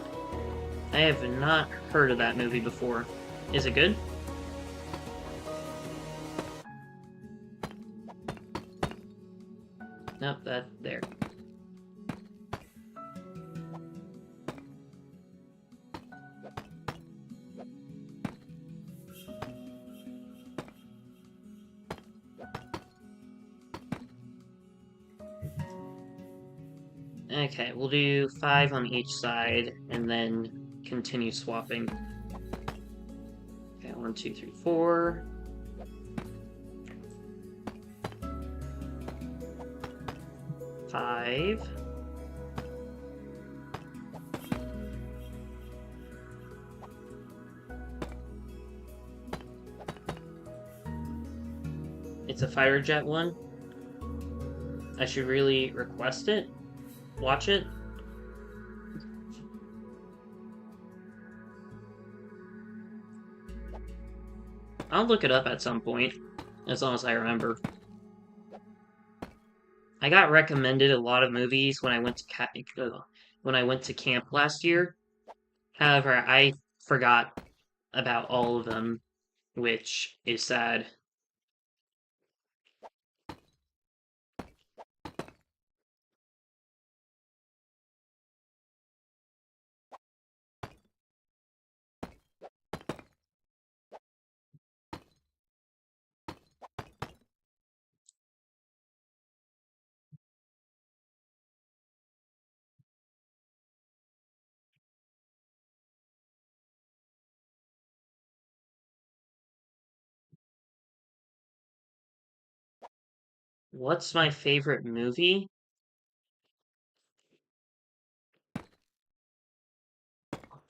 I have not heard of that movie before. Is it good? Nope, that there. Okay, we'll do 5 on each side, and then continue swapping. Okay, 1, 2, 3, 4. 5. It's a fighter jet one. I should really request it. Watch it. I'll look it up at some point, as long as I remember. I got recommended a lot of movies when I went to camp last year. However, I forgot about all of them, which is sad. What's my favorite movie?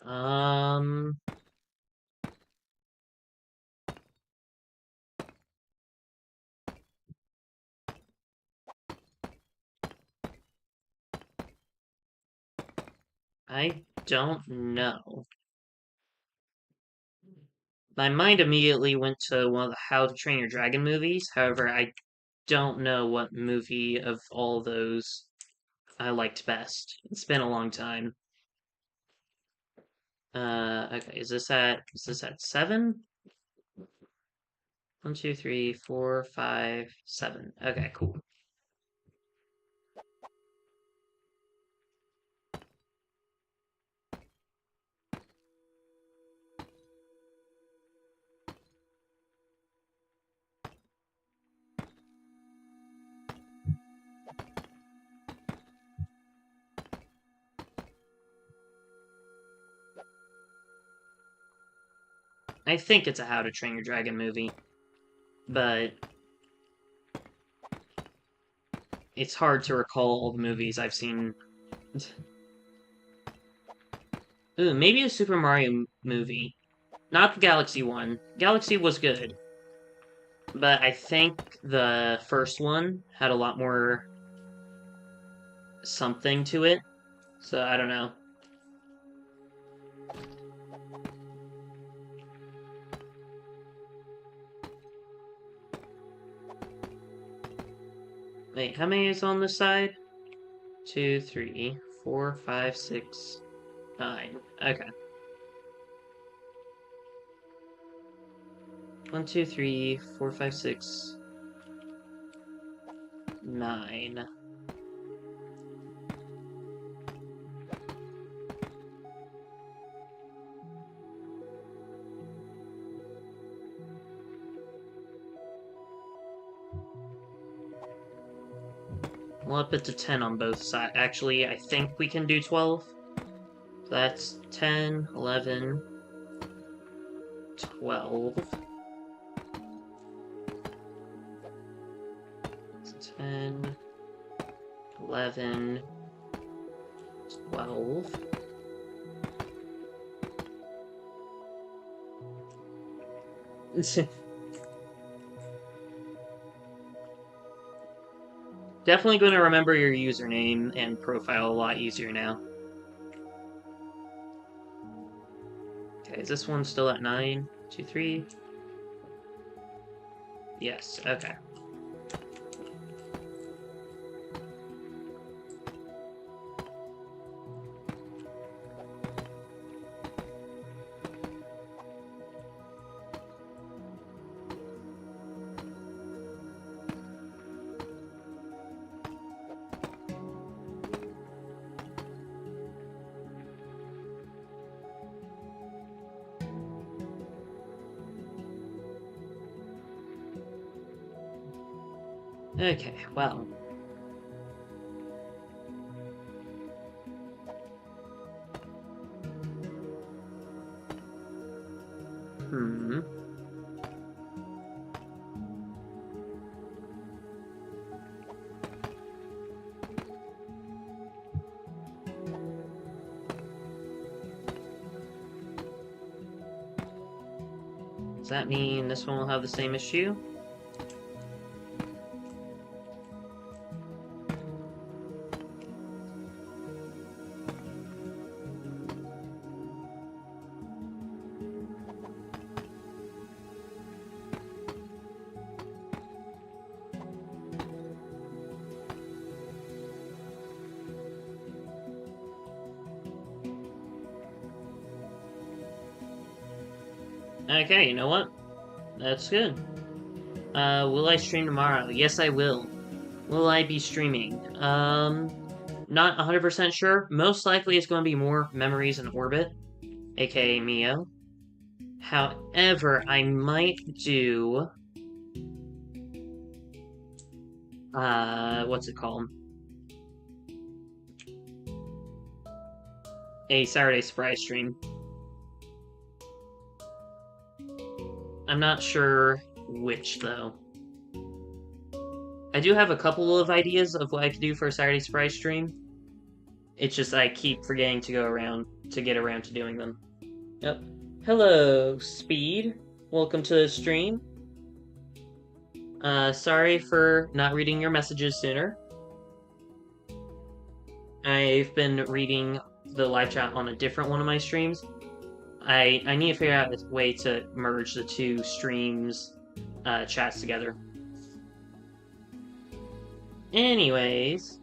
Um, I don't know. My mind immediately went to one of the How to Train Your Dragon movies. However, I don't know what movie of all those I liked best. It's been a long time. Okay, is this at seven? One, two, three, four, five, seven. Okay, cool. I think it's a How to Train Your Dragon movie, but it's hard to recall all the movies I've seen. Ooh, maybe a Super Mario movie. Not the Galaxy one. Galaxy was good, but I think the first one had a lot more something to it. So I don't know. Wait, how many is on this side? Two, three, four, five, six, nine. Okay. One, two, three, four, five, six, nine. We'll up it to 10 on both sides. Actually, I think we can do 12. So that's 10, 11, 12. 10, 11, 12. Definitely going to remember your username and profile a lot easier now. Okay, is this one still at 9? 2, 3? Yes, okay. Okay, well. Hmm. Does that mean this one will have the same issue? Okay, you know what? That's good. Will I stream tomorrow? Yes, I will. Will I be streaming? Not 100% sure. Most likely it's going to be more Memories in Orbit, aka Mio. However, I might do, what's it called? A Saturday surprise stream. I'm not sure which, though. I do have a couple of ideas of what I could do for a Saturday surprise stream. It's just I keep forgetting to get around to doing them. Yep. Hello, Speed. Welcome to the stream. Sorry for not reading your messages sooner. I've been reading the live chat on a different one of my streams. I need to figure out a way to merge the two streams chats together. Anyways,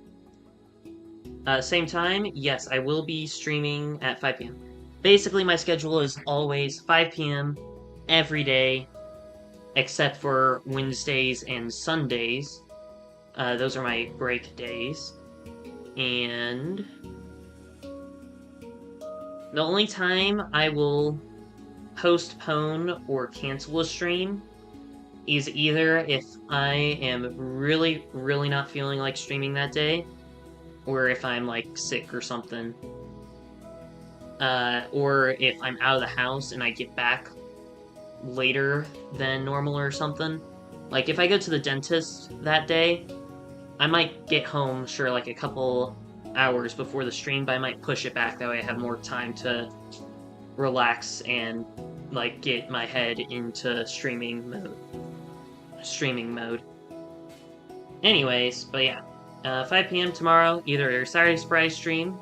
same time, yes, I will be streaming at 5 p.m. Basically, my schedule is always 5 p.m. every day, except for Wednesdays and Sundays. Those are my break days. And the only time I will postpone or cancel a stream is either if I am really, really not feeling like streaming that day, or if I'm like sick or something. Or if I'm out of the house and I get back later than normal or something. Like if I go to the dentist that day, I might get home, sure, like a couple hours before the stream, but I might push it back. That way I have more time to relax and like get my head into streaming mode. Anyways, but yeah, 5 p.m. tomorrow, either a Saturday surprise stream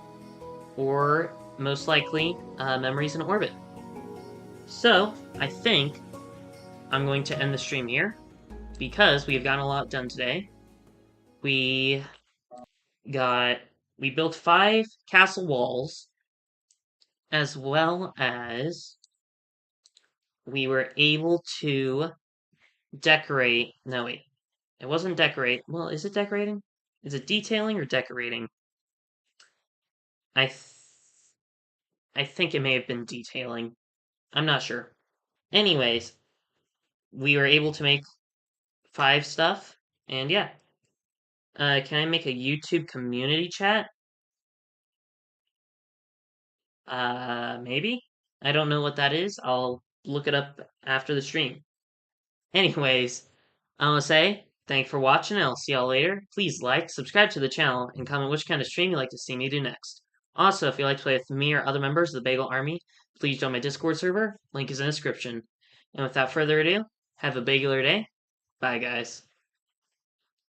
or most likely Memories in Orbit. So I think I'm going to end the stream here because we've gotten a lot done today. We built 5 castle walls, as well as we were able to decorate. No, wait. It wasn't decorate. Well, is it decorating? Is it detailing or decorating? I think it may have been detailing. I'm not sure. Anyways, we were able to make 5 stuff, and yeah. Can I make a YouTube community chat? Maybe? I don't know what that is. I'll look it up after the stream. Anyways, I want to say thanks for watching, and I'll see y'all later. Please like, subscribe to the channel, and comment which kind of stream you'd like to see me do next. Also, if you'd like to play with me or other members of the Bagel Army, please join my Discord server. Link is in the description. And without further ado, have a bagular day. Bye, guys.